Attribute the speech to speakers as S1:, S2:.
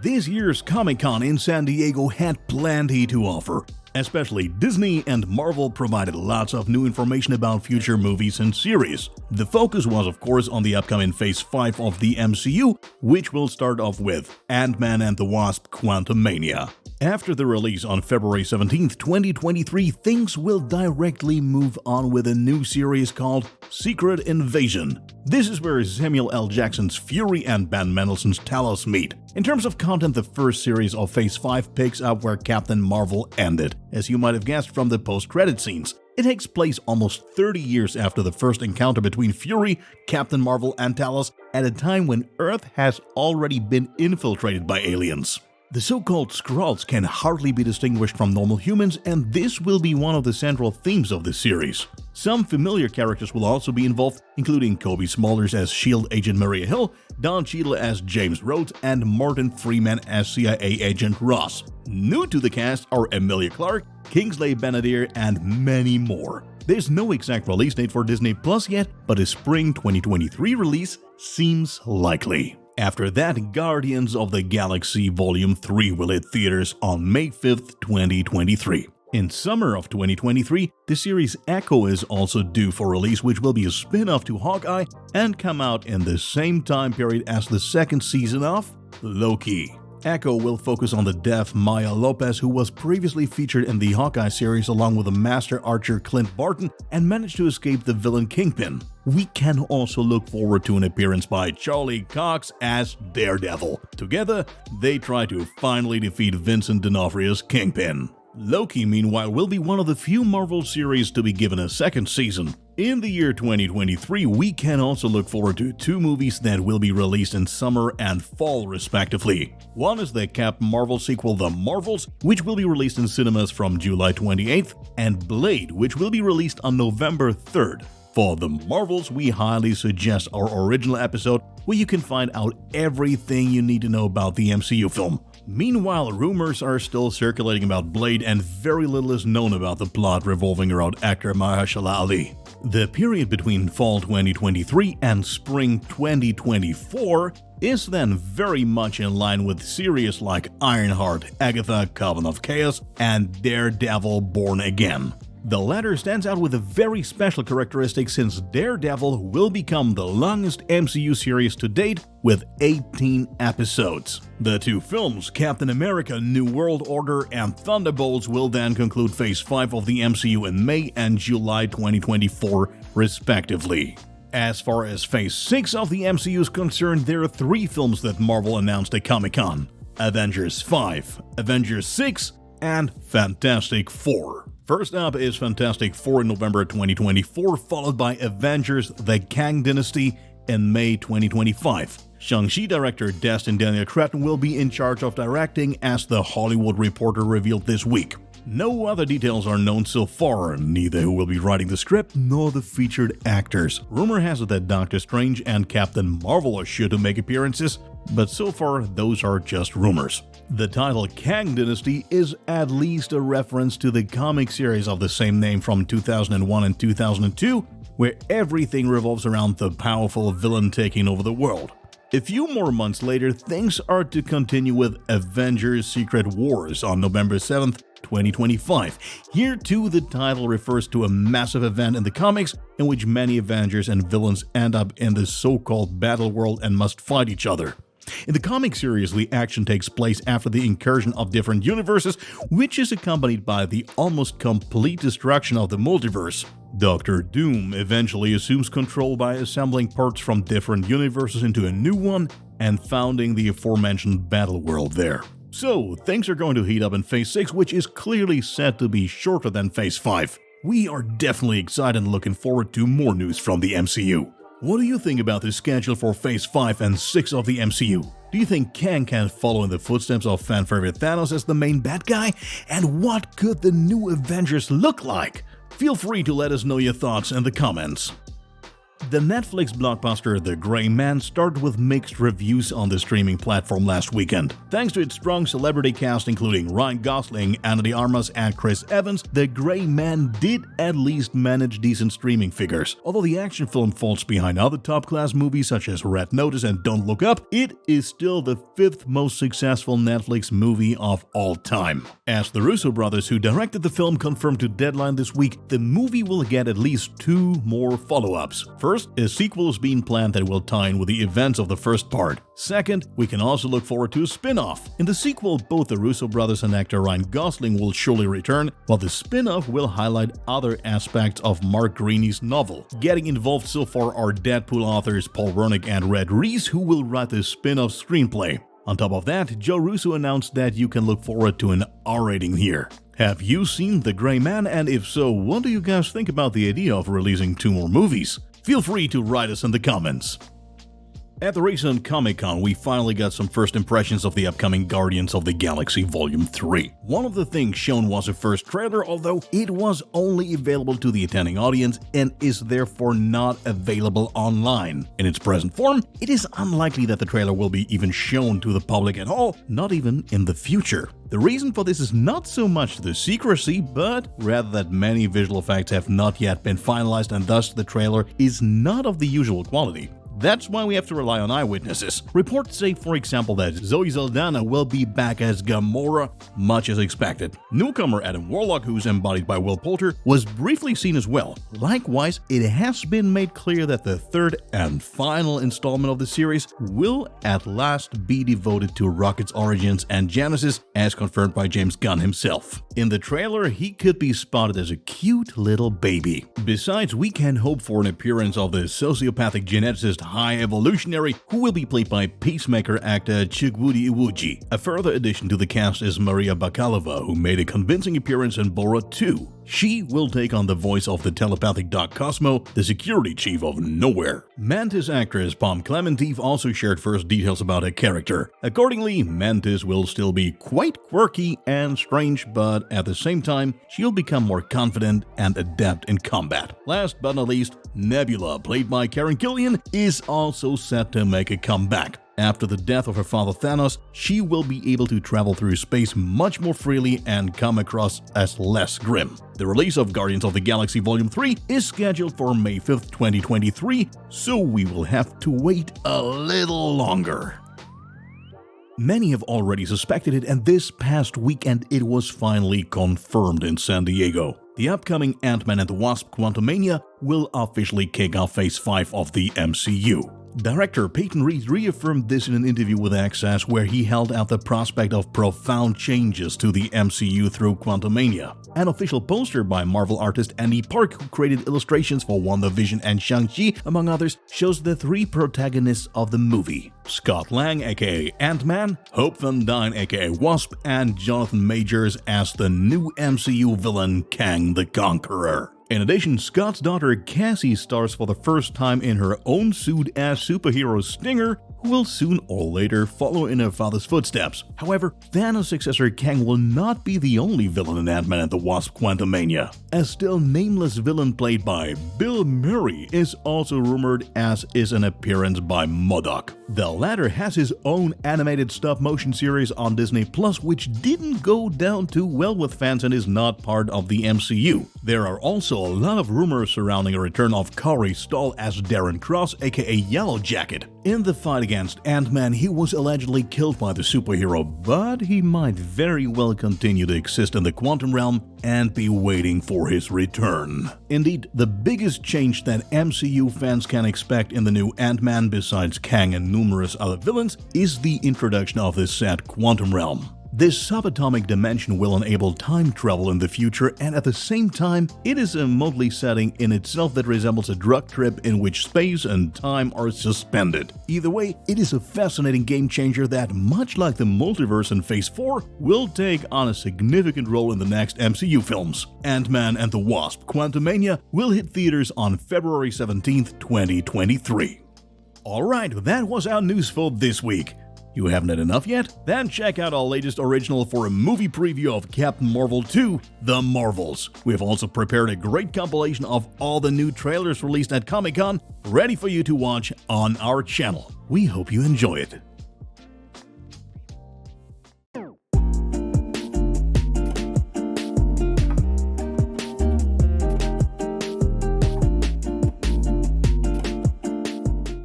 S1: This year's Comic-Con in San Diego had plenty to offer. Especially Disney and Marvel provided lots of new information about future movies and series. The focus was of course on the upcoming Phase 5 of the MCU, which will start off with Ant-Man and the Wasp: Quantumania. After the release on February 17, 2023, things will directly move on with a new series called Secret Invasion. This is where Samuel L. Jackson's Fury and Ben Mendelsohn's Talos meet. In terms of content, the first series of Phase 5 picks up where Captain Marvel ended, as you might have guessed from the post-credit scenes. It takes place almost 30 years after the first encounter between Fury, Captain Marvel, and Talos, at a time when Earth has already been infiltrated by aliens. The so-called Skrulls can hardly be distinguished from normal humans, and this will be one of the central themes of the series. Some familiar characters will also be involved, including Kobe Smulders as S.H.I.E.L.D. agent Maria Hill, Don Cheadle as James Rhodes, and Martin Freeman as CIA agent Ross. New to the cast are Emilia Clarke, Kingsley Ben-Adir, and many more. There's no exact release date for Disney Plus yet, but a spring 2023 release seems likely. After that, Guardians of the Galaxy Volume 3 will hit theaters on May 5th, 2023. In summer of 2023, the series Echo is also due for release, which will be a spin-off to Hawkeye and come out in the same time period as the second season of Loki. Echo will focus on the deaf Maya Lopez, who was previously featured in the Hawkeye series along with the master archer Clint Barton and managed to escape the villain Kingpin. We can also look forward to an appearance by Charlie Cox as Daredevil. Together, they try to finally defeat Vincent D'Onofrio's Kingpin. Loki, meanwhile, will be one of the few Marvel series to be given a second season. In the year 2023, we can also look forward to two movies that will be released in summer and fall respectively. One is the Captain Marvel sequel The Marvels, which will be released in cinemas from July 28th, and Blade, which will be released on November 3rd. For The Marvels, we highly suggest our original episode where you can find out everything you need to know about the MCU film. Meanwhile, rumors are still circulating about Blade and very little is known about the plot revolving around actor Mahershala Ali. The period between fall 2023 and spring 2024 is then very much in line with series like Ironheart, Agatha, Coven of Chaos, and Daredevil Born Again. The latter stands out with a very special characteristic since Daredevil will become the longest MCU series to date with 18 episodes. The two films, Captain America: New World Order and Thunderbolts, will then conclude Phase 5 of the MCU in May and July 2024 respectively. As far as Phase 6 of the MCU is concerned, there are three films that Marvel announced at Comic-Con: Avengers 5, Avengers 6, and Fantastic Four. First up is Fantastic Four in November 2024, followed by Avengers: The Kang Dynasty in May 2025. Shang-Chi director Destin Daniel Cretton will be in charge of directing, as The Hollywood Reporter revealed this week. No other details are known so far, neither who will be writing the script nor the featured actors. Rumor has it that Doctor Strange and Captain Marvel are sure to make appearances, but so far those are just rumors. The title Kang Dynasty is at least a reference to the comic series of the same name from 2001 and 2002, where everything revolves around the powerful villain taking over the world. A few more months later, things are to continue with Avengers: Secret Wars on November 7th, 2025. Here too, the title refers to a massive event in the comics in which many Avengers and villains end up in the so-called battle world and must fight each other. In the comic series, the action takes place after the incursion of different universes, which is accompanied by the almost complete destruction of the multiverse. Doctor Doom eventually assumes control by assembling parts from different universes into a new one and founding the aforementioned battle world there. So, things are going to heat up in Phase 6, which is clearly said to be shorter than Phase 5. We are definitely excited and looking forward to more news from the MCU. What do you think about the schedule for Phase 5 and 6 of the MCU? Do you think Kang can follow in the footsteps of fan-favorite Thanos as the main bad guy? And what could the new Avengers look like? Feel free to let us know your thoughts in the comments. The Netflix blockbuster The Gray Man started with mixed reviews on the streaming platform last weekend. Thanks to its strong celebrity cast including Ryan Gosling, Ana de Armas, and Chris Evans, The Gray Man did at least manage decent streaming figures. Although the action film falls behind other top-class movies such as Red Notice and Don't Look Up, it is still the 5th most successful Netflix movie of all time. As the Russo brothers who directed the film confirmed to Deadline this week, the movie will get at least 2 more follow-ups. First, a sequel is being planned that will tie in with the events of the first part. Second, we can also look forward to a spin-off. In the sequel, both the Russo brothers and actor Ryan Gosling will surely return, while the spin-off will highlight other aspects of Mark Greaney's novel. Getting involved so far are Deadpool authors Paul Wernick and Red Reese, who will write the spin-off screenplay. On top of that, Joe Russo announced that you can look forward to an R rating here. Have you seen The Gray Man, and if so, what do you guys think about the idea of releasing 2 more movies? Feel free to write us in the comments. At the recent Comic-Con, we finally got some first impressions of the upcoming Guardians of the Galaxy Volume 3. One of the things shown was a first trailer, although it was only available to the attending audience and is therefore not available online. In its present form, it is unlikely that the trailer will be even shown to the public at all, not even in the future. The reason for this is not so much the secrecy, but rather that many visual effects have not yet been finalized and thus the trailer is not of the usual quality. That's why we have to rely on eyewitnesses. Reports say, for example, that Zoe Saldana will be back as Gamora, much as expected. Newcomer Adam Warlock, who's embodied by Will Poulter, was briefly seen as well. Likewise, it has been made clear that the 3rd and final installment of the series will at last be devoted to Rocket's origins and genesis, as confirmed by James Gunn himself. In the trailer, he could be spotted as a cute little baby. Besides, we can hope for an appearance of the sociopathic geneticist High Evolutionary, who will be played by Peacemaker actor Chukwudi Iwuji. A further addition to the cast is Maria Bakalova, who made a convincing appearance in Borat 2. She will take on the voice of the telepathic Doc Cosmo, the security chief of Nowhere. Mantis actress Pom Klementieff also shared first details about her character. Accordingly, Mantis will still be quite quirky and strange, but at the same time, she'll become more confident and adept in combat. Last but not least, Nebula, played by Karen Gillian, is also set to make a comeback. After the death of her father Thanos, she will be able to travel through space much more freely and come across as less grim. The release of Guardians of the Galaxy Volume 3 is scheduled for May 5th, 2023, so we will have to wait a little longer. Many have already suspected it, and this past weekend it was finally confirmed in San Diego. The upcoming Ant-Man and the Wasp Quantumania will officially kick off Phase 5 of the MCU. Director Peyton Reed reaffirmed this in an interview with Access, where he held out the prospect of profound changes to the MCU through Quantumania. An official poster by Marvel artist Andy Park, who created illustrations for WandaVision and Shang-Chi, among others, shows the 3 protagonists of the movie: Scott Lang, aka Ant-Man, Hope Van Dyne, aka Wasp, and Jonathan Majors as the new MCU villain Kang the Conqueror. In addition, Scott's daughter Cassie stars for the first time in her own suit as superhero Stinger, who will soon or later follow in her father's footsteps. However, Thanos' successor Kang will not be the only villain in Ant-Man and the Wasp Quantumania. A still nameless villain played by Bill Murray is also rumored, as is an appearance by MODOK. The latter has his own animated stop-motion series on Disney+, which didn't go down too well with fans and is not part of the MCU. There are also a lot of rumors surrounding a return of Corey Stoll as Darren Cross, aka Yellow Jacket. In the fight against Ant-Man, he was allegedly killed by the superhero, but he might very well continue to exist in the quantum realm and be waiting for his return. Indeed, the biggest change that MCU fans can expect in the new Ant-Man, besides Kang and numerous other villains, is the introduction of the said quantum realm. This subatomic dimension will enable time travel in the future, and at the same time, it is a motley setting in itself that resembles a drug trip in which space and time are suspended. Either way, it is a fascinating game changer that, much like the multiverse in Phase 4, will take on a significant role in the next MCU films. Ant-Man and the Wasp Quantumania will hit theaters on February 17th, 2023. Alright, that was our news for this week. You haven't had enough yet? Then check out our latest original for a movie preview of Captain Marvel 2, The Marvels. We have also prepared a great compilation of all the new trailers released at Comic-Con, ready for you to watch on our channel. We hope you enjoy it.